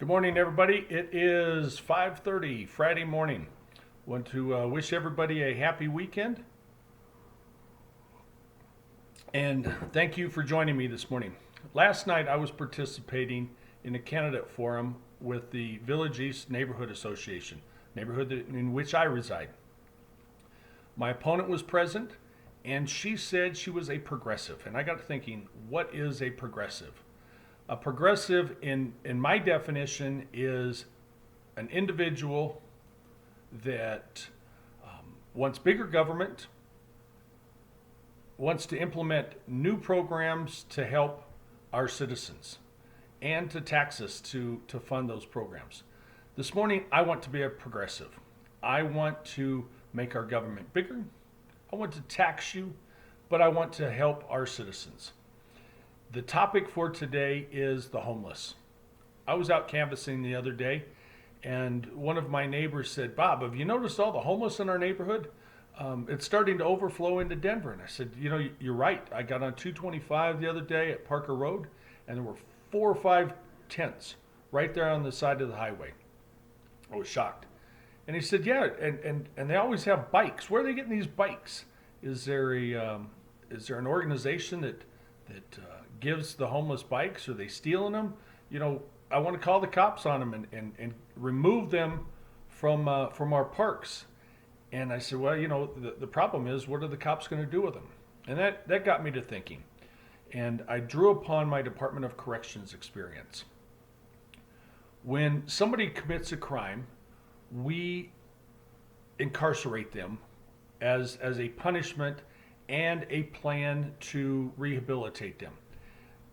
Good morning, everybody. It is 5:30 Friday morning. Want to wish everybody a happy weekend. And thank you for joining me this morning. Last night I was participating in a candidate forum with the Village East Neighborhood Association, neighborhood in which I reside. My opponent was present and she said she was a progressive. And I got thinking, what is a progressive? A progressive, in my definition, is an individual that wants bigger government, wants to implement new programs to help our citizens, and to tax us to fund those programs. This morning, I want to be a progressive. I want to make our government bigger. I want to tax you, but I want to help our citizens. The topic for today is the homeless. I was out canvassing the other day, and one of my neighbors said, "Bob, have you noticed all the homeless in our neighborhood? It's starting to overflow into Denver." And I said, you're right. I got on 225 the other day at Parker Road, and there were 4 or 5 tents right there on the side of the highway. I was shocked. And he said, yeah, and they always have bikes. Where are they getting these bikes? Is there an organization that gives the homeless bikes? Are they stealing them? I want to call the cops on them and remove them from our parks. And I said, well, the problem is, what are the cops going to do with them? And that got me to thinking. And I drew upon my Department of Corrections experience. When somebody commits a crime, we incarcerate them as a punishment and a plan to rehabilitate them.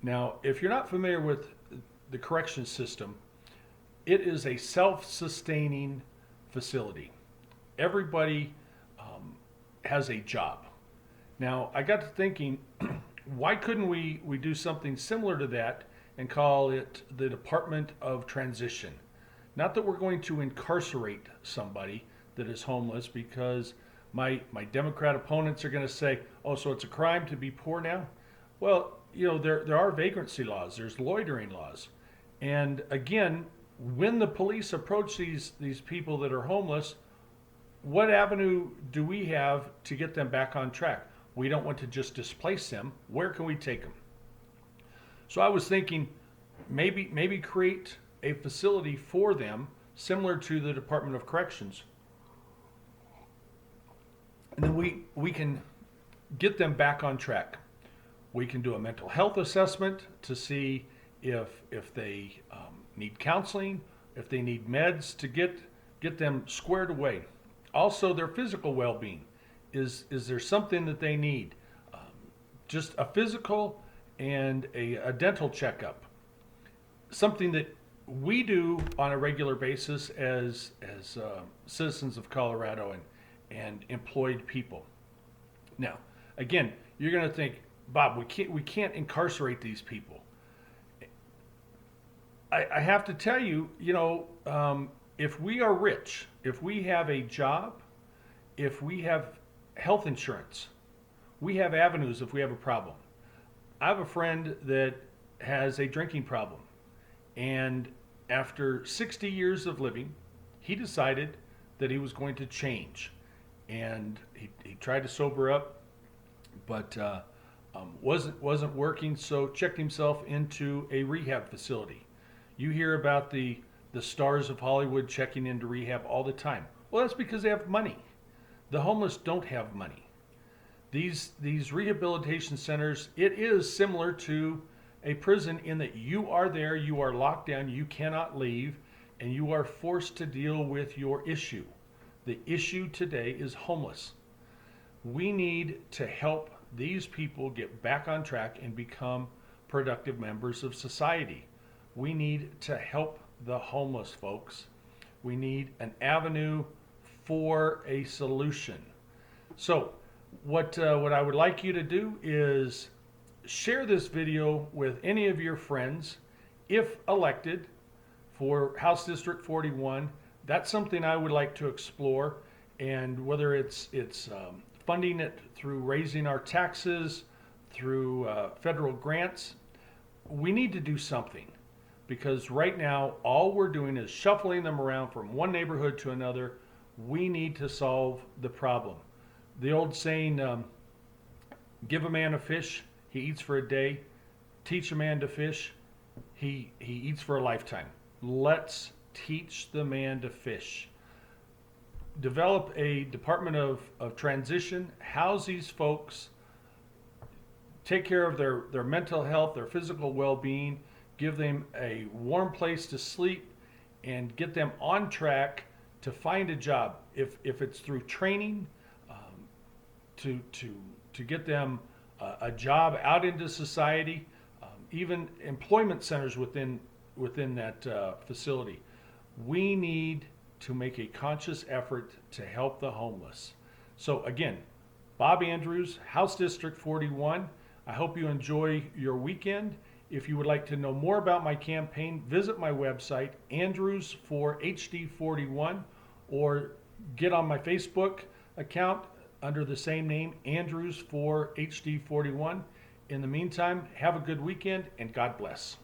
Now, if you're not familiar with the correction system, it is a self-sustaining facility. Everybody has a job. Now, I got to thinking, why couldn't we do something similar to that and call it the Department of Transition? Not that we're going to incarcerate somebody that is homeless, because my Democrat opponents are going to say, oh, so it's a crime to be poor now? Well, there are vagrancy laws, there's loitering laws. And again, when the police approach these people that are homeless, what avenue do we have to get them back on track? We don't want to just displace them. Where can we take them? So I was thinking, maybe create a facility for them similar to the Department of Corrections. And then we can get them back on track. We can do a mental health assessment to see if they need counseling, if they need meds to get them squared away. Also, their physical well-being. Is there something that they need? Just a physical and a dental checkup. Something that we do on a regular basis as citizens of Colorado and employed people. Now, again, you're going to think, Bob, we can't incarcerate these people. I have to tell you, if we are rich, if we have a job, if we have health insurance, we have avenues if we have a problem. I have a friend that has a drinking problem, and after 60 years of living, he decided that he was going to change. And he tried to sober up, but wasn't working, so checked himself into a rehab facility. You hear about the stars of Hollywood checking into rehab all the time. Well, that's because they have money. The homeless don't have money. These rehabilitation centers, it is similar to a prison in that you are there, you are locked down, you cannot leave, and you are forced to deal with your issue. The issue today is homeless. We need to help these people get back on track and become productive members of society. We need to help the homeless folks. We need an avenue for a solution. So what I would like you to do is share this video with any of your friends. If elected for House District 41, that's something I would like to explore. And whether it's funding it through raising our taxes, through federal grants, we need to do something. because right now all we're doing is shuffling them around from one neighborhood to another. We need to solve the problem. The old saying, give a man a fish, he eats for a day. Teach a man to fish, he eats for a lifetime. Let's teach the man to fish. Develop a department of transition, house these folks, take care of their mental health, their physical well-being, give them a warm place to sleep, and get them on track to find a job. If it's through training, to get them a job out into society, even employment centers within that facility. We need to make a conscious effort to help the homeless. So again, Bob Andrews, House District 41. I hope you enjoy your weekend. If you would like to know more about my campaign, visit my website, AndrewsForHD41, or get on my Facebook account under the same name, AndrewsForHD41. In the meantime, have a good weekend and God bless.